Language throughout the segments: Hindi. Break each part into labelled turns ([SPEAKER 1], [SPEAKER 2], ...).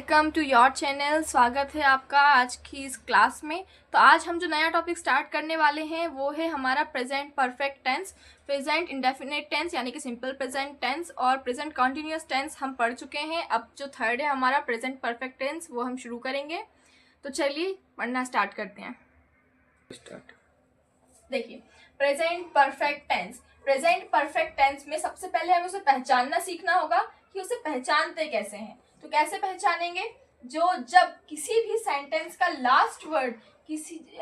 [SPEAKER 1] Welcome to your channel. स्वागत है आपका आज की इस क्लास में। तो आज हम जो नया टॉपिक स्टार्ट करने वाले हैं वो है हमारा present perfect tense, present indefinite tense यानी कि सिंपल प्रेजेंट टेंस और प्रेजेंट कॉन्टिन्यूस टेंस हम पढ़ चुके हैं। अब जो थर्ड है हमारा प्रेजेंट परफेक्ट टेंस वो हम शुरू करेंगे। तो चलिए पढ़ना स्टार्ट करते हैं। देखिए, present perfect tense, present perfect tense में सबसे पहले हमें उसे पहचानना सीखना होगा कि उसे पहचानते कैसे हैं। तो कैसे पहचानेंगे? जब किसी भी सेंटेंस का लास्ट वर्ड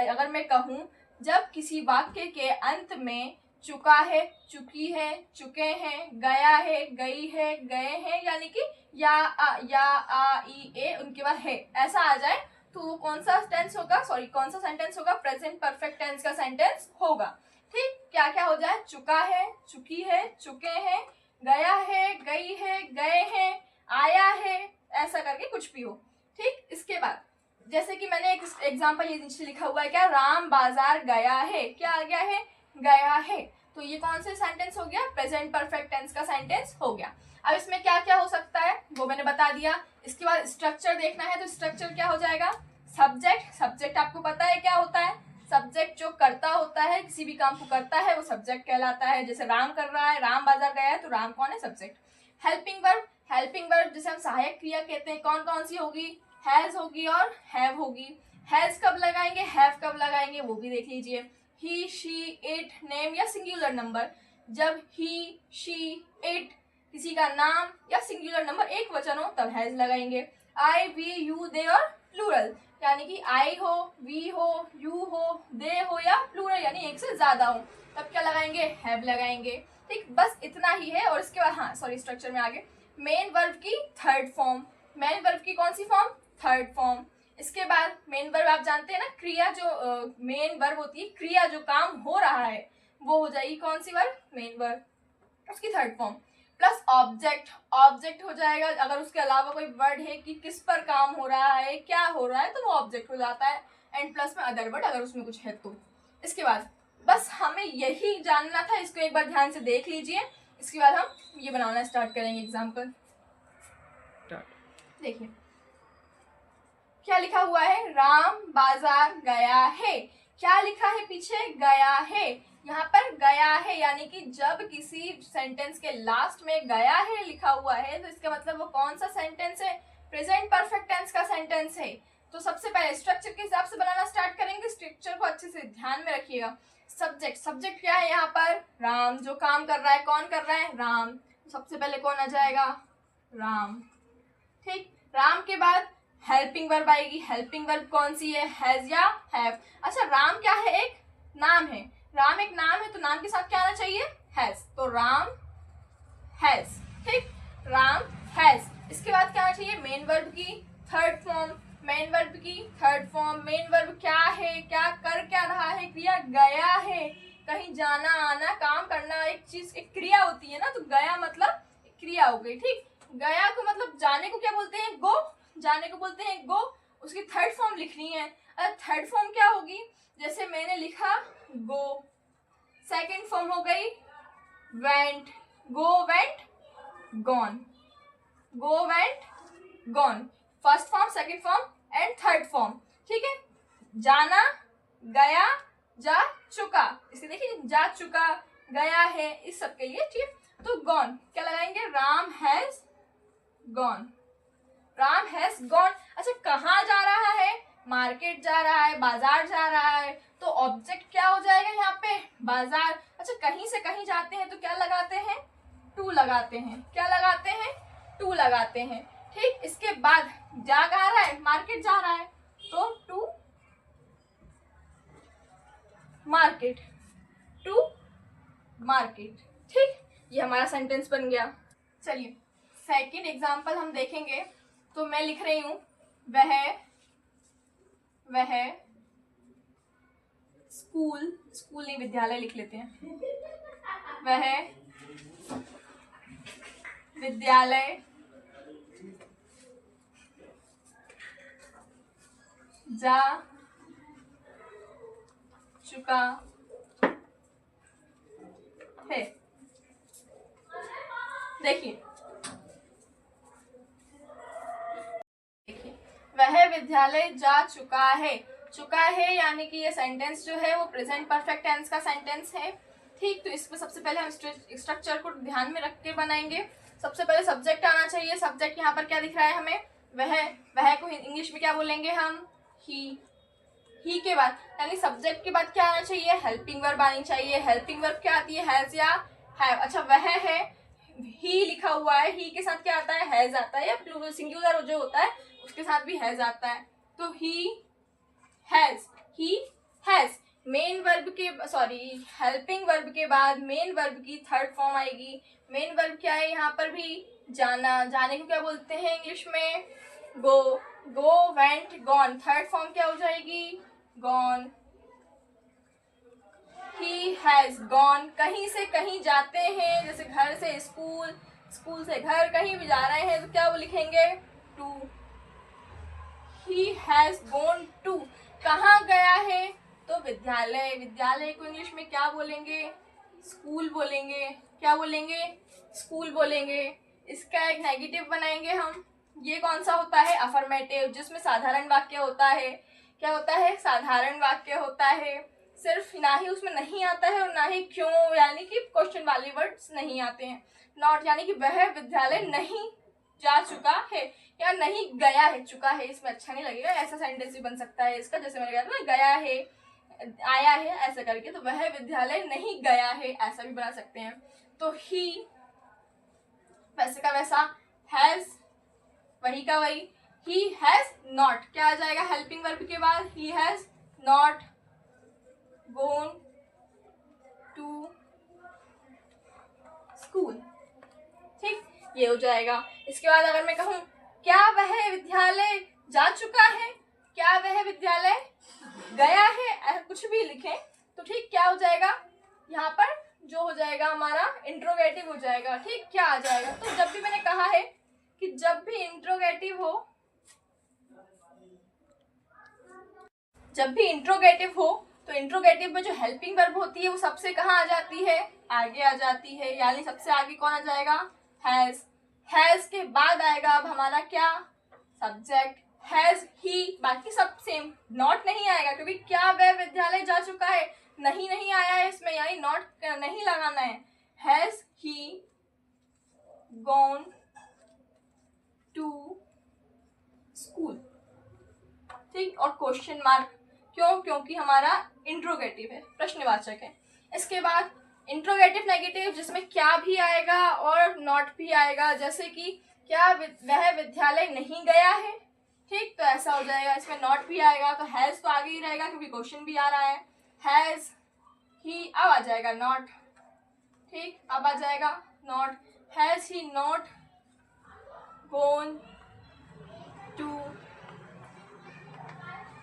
[SPEAKER 1] अगर मैं कहूँ, जब किसी वाक्य के अंत में चुका है, चुकी है, चुके हैं, गया है, गई है, गए हैं यानी कि या आ ई ए उनके बाद है ऐसा आ जाए तो वो कौन सा सेंटेंस होगा? प्रेजेंट परफेक्ट टेंस का सेंटेंस होगा। ठीक, क्या क्या हो जाए? चुका है, चुकी है, चुके हैं, गया है, गई है, गए हैं, आया है, ऐसा करके कुछ भी हो। ठीक, इसके बाद जैसे कि मैंने एक एग्जांपल ये नीचे लिखा हुआ है, क्या? राम बाजार गया है। क्या आ गया है? गया है। तो ये कौन से सेंटेंस हो गया? प्रेजेंट परफेक्ट टेंस का सेंटेंस हो गया। अब इसमें क्या क्या हो सकता है वो मैंने बता दिया। इसके बाद स्ट्रक्चर देखना है, तो स्ट्रक्चर क्या हो जाएगा? सब्जेक्ट। सब्जेक्ट आपको पता है क्या होता है? सब्जेक्ट जो करता होता है, किसी भी काम को करता है वो सब्जेक्ट कहलाता है। जैसे राम कर रहा है, राम बाजार गया है, तो राम कौन है? Subject. Helping verb, helping verb जिसे हम सहायक क्रिया कहते हैं, कौन कौन सी होगी? हैज होगी और हैव होगी। हैज कब लगाएंगे, हैव कब लगाएंगे वो भी देख लीजिए। ही, शी, इट, नेम या सिंगुलर नंबर, जब ही, शी, इट किसी का नाम या सिंगुलर नंबर एक वचन हो तब हैज लगाएंगे। आई, वी, यू, दे और प्लूरल यानी कि आई हो, वी हो, यू हो, दे हो या प्लूरल यानी एक से ज्यादा हो तब क्या लगाएंगे? हैव लगाएंगे। ठीक, बस इतना ही है। और इसके बाद स्ट्रक्चर में आगे मेन वर्ब की थर्ड फॉर्म, मेन वर्ब की कौन सी फॉर्म? Third form. इसके बाद मेन वर्ब आप जानते हैं ना, क्रिया जो मेन वर्ब होती है, क्रिया जो काम हो रहा है वो हो जाएगी कौन सी वर्ब? मेन वर्ब, उसकी third form. Plus object, object हो जाएगा अगर उसके अलावा कोई वर्ड है कि किस पर काम हो रहा है, क्या हो रहा है, तो वो ऑब्जेक्ट हो जाता है। एंड प्लस में अदर वर्ड अगर उसमें कुछ है तो। इसके बाद बस हमें यही जानना था, इसको एक बार ध्यान से देख लीजिए। इसके बाद हम ये बनाना स्टार्ट करेंगे एग्जाम्पल। देखिए क्या लिखा हुआ है? राम बाजार गया है। क्या लिखा है पीछे? गया है। यहाँ पर गया है यानी कि जब किसी सेंटेंस के लास्ट में गया है लिखा हुआ है तो इसका मतलब वो कौन सा सेंटेंस है? प्रेजेंट परफेक्ट टेंस का सेंटेंस है। तो सबसे पहले स्ट्रक्चर के हिसाब से बनाना स्टार्ट करेंगे। स्ट्रक्चर को अच्छे से ध्यान में रखिएगा। सब्जेक्ट, सब्जेक्ट क्या है यहाँ पर? राम। जो काम कर रहा है, कौन कर रहा है? राम। सबसे पहले कौन आ जाएगा? राम। ठीक, राम के बाद हेल्पिंग वर्ब आएगी। हेल्पिंग वर्ब कौन सी है? हैज या हैव। अच्छा, राम क्या है? एक नाम है। राम एक नाम है तो नाम के साथ क्या आना चाहिए? हैज। तो राम हैज। ठीक, राम हैज। इसके बाद क्या आना चाहिए? मेन वर्ब की थर्ड फॉर्म। मेन वर्ब की थर्ड फॉर्म। मेन वर्ब क्या है? क्या कर क्या रहा है? क्रिया गया है। कहीं जाना आना काम करना एक चीज एक क्रिया होती है ना, तो गया मतलब क्रिया हो गई। ठीक, गया को मतलब जाने को क्या बोलते हैं? गो। जाने को बोलते हैं गो। उसकी थर्ड फॉर्म लिखनी है। थर्ड फॉर्म क्या होगी? जैसे मैंने लिखा गो, सेकंड फॉर्म हो गई went. Go went gone, go went gone. First form, second form and third form. ठीक है, जाना, गया, जा चुका। इसे देखिए, जा चुका, गया है, इस सब के लिए। ठीक, तो गॉन क्या लगाएंगे? Ram has gone. Ram has gone. अच्छा, कहाँ जा रहा है? मार्केट जा रहा है, बाजार जा रहा है, तो ऑब्जेक्ट क्या हो जाएगा यहाँ पे? बाजार। अच्छा, कहीं से कहीं जाते हैं तो क्या लगाते हैं? टू लगाते हैं। क्या लगाते हैं? टू लगाते हैं। ठीक, इसके बाद जा कहाँ रहा है? मार्केट जा रहा है, तो टू मार्केट, टू मार्केट। ठीक, ये हमारा सेंटेंस बन गया। चलिए सेकेंड एग्जाम्पल हम देखेंगे। तो मैं लिख रही हूं वह स्कूल, स्कूल नहीं विद्यालय लिख लेते हैं। वह विद्यालय जा चुका है। देखिए विद्यालय जा चुका है। चुका है यानी कि ये सेंटेंस जो है वो प्रेजेंट परफेक्ट टेंस का सेंटेंस है। ठीक, तो इसमें सबसे पहले हम स्ट्रक्चर को ध्यान में रख के बनाएंगे। सबसे पहले सब्जेक्ट आना चाहिए। सब्जेक्ट यहाँ पर क्या दिख रहा है हमें, वह को इंग्लिश में क्या बोलेंगे हम, ही के बाद यानी सब्जेक्ट के बाद क्या आना चाहिए, हेल्पिंग वर्ब आनी चाहिए। हेल्पिंग वर्ब क्या आती है, हैज या हैव। अच्छा वह है, ही लिखा हुआ है, ही के साथ क्या आता है, हैज आता है, या सिंगुलर जो होता है उसके साथ भी हैज आता है। तो ही हैज मेन वर्ब के हेल्पिंग वर्ब के बाद मेन वर्ब की थर्ड फॉर्म आएगी। मेन वर्ब क्या है यहाँ पर भी, जाना। जाने को क्या बोलते हैं इंग्लिश में, go went gone. Third form क्या हो जाएगी, गॉन। ही हैज गॉन, कहीं से कहीं जाते हैं, जैसे घर से स्कूल, स्कूल से घर, कहीं भी जा रहे हैं तो क्या वो लिखेंगे, to. He has gone to, कहाँ गया है, तो विद्यालय। विद्यालय को इंग्लिश में क्या बोलेंगे, स्कूल बोलेंगे। क्या बोलेंगे, स्कूल बोलेंगे। इसका एक नेगेटिव बनाएंगे हम। ये कौन सा होता है, अफर्मेटिव, जिसमें साधारण वाक्य होता है। क्या होता है, साधारण वाक्य होता है। सिर्फ ना ही उसमें नहीं आता है और ना ही क्यों यानी कि क्वेश्चन वाले वर्ड्स नहीं आते हैं। नॉट यानी कि वह विद्यालय नहीं जा चुका है या नहीं गया है। चुका है इसमें अच्छा नहीं लगेगा, ऐसा सेंटेंस भी बन सकता है इसका, जैसे मैंने कहा था ना, गया है, आया है, ऐसा करके। तो वह विद्यालय नहीं गया है ऐसा भी बना सकते हैं। तो ही वैसे का वैसा, हैज वही का वही, ही हैज नॉट क्या आ जाएगा हेल्पिंग वर्ब के बाद, he has not gone to school. ठीक, ये हो जाएगा। इसके बाद अगर मैं कहूँ क्या वह विद्यालय जा चुका है, क्या वह विद्यालय गया है, ऐसा कुछ भी लिखें तो ठीक, क्या हो जाएगा यहाँ पर, जो हो जाएगा हमारा इंट्रोगेटिव हो जाएगा। ठीक, क्या आ जाएगा, तो जब भी मैंने कहा है कि जब भी इंट्रोगेटिव हो तो इंट्रोगेटिव में जो हेल्पिंग वर्ब होती है वो सबसे कहाँ आ जाती है, आगे आ जाती है। यानी सबसे आगे कौन आ जाएगा, हैज के बाद आएगा अब हमारा क्या, सब्जेक्ट, हैज ही। बाकी सब सेम, नॉट नहीं आएगा क्योंकि क्या वह विद्यालय जा चुका है, नहीं आया है इसमें, यानी नॉट नहीं लगाना है। Has he gone to school. ठीक, और क्वेश्चन मार्क क्यों, क्योंकि हमारा इंट्रोगेटिव है, प्रश्नवाचक है। इसके बाद इंट्रोगेटिव नेगेटिव जिसमें क्या भी आएगा और नॉट भी आएगा, जैसे कि क्या वह विद्यालय नहीं गया है। ठीक, तो ऐसा हो जाएगा, इसमें नॉट भी आएगा तो हैज तो आगे ही रहेगा क्योंकि क्वेश्चन भी आ रहा है। हैज ही, अब आ जाएगा नॉट। ठीक, अब आ जाएगा not, has he not gone to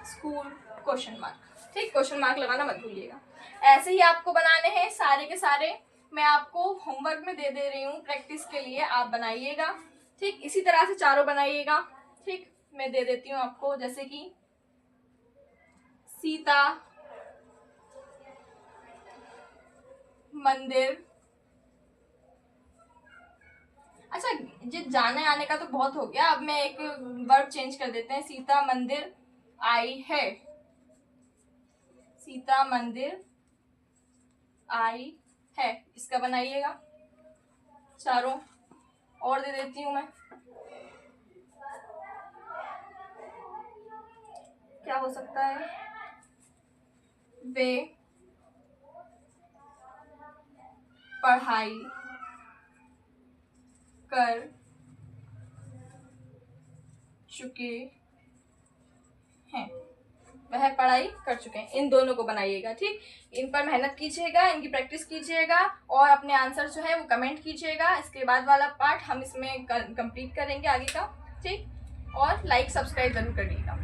[SPEAKER 1] school, question mark. ठीक, क्वेश्चन मार्क लगाना मत भूलिएगा। ऐसे ही आपको बनाने हैं सारे के सारे, मैं आपको होमवर्क में दे रही हूँ प्रैक्टिस के लिए, आप बनाइएगा। ठीक, इसी तरह से चारों बनाइएगा। ठीक, मैं दे देती हूँ आपको, जैसे कि सीता मंदिर। अच्छा, ये जाने आने का तो बहुत हो गया, अब मैं एक वर्ब चेंज कर देते हैं, सीता मंदिर आई है। सीता मंदिर आई है, इसका बनाइएगा चारों। और दे देती हूँ मैं, क्या हो सकता है, वे पढ़ाई कर चुके हैं, वह पढ़ाई कर चुके हैं। इन दोनों को बनाइएगा। ठीक, इन पर मेहनत कीजिएगा, इनकी प्रैक्टिस कीजिएगा और अपने आंसर जो है वो कमेंट कीजिएगा। इसके बाद वाला पार्ट हम इसमें कंप्लीट करेंगे आगे का। ठीक, और लाइक सब्सक्राइब जरूर करिएगा।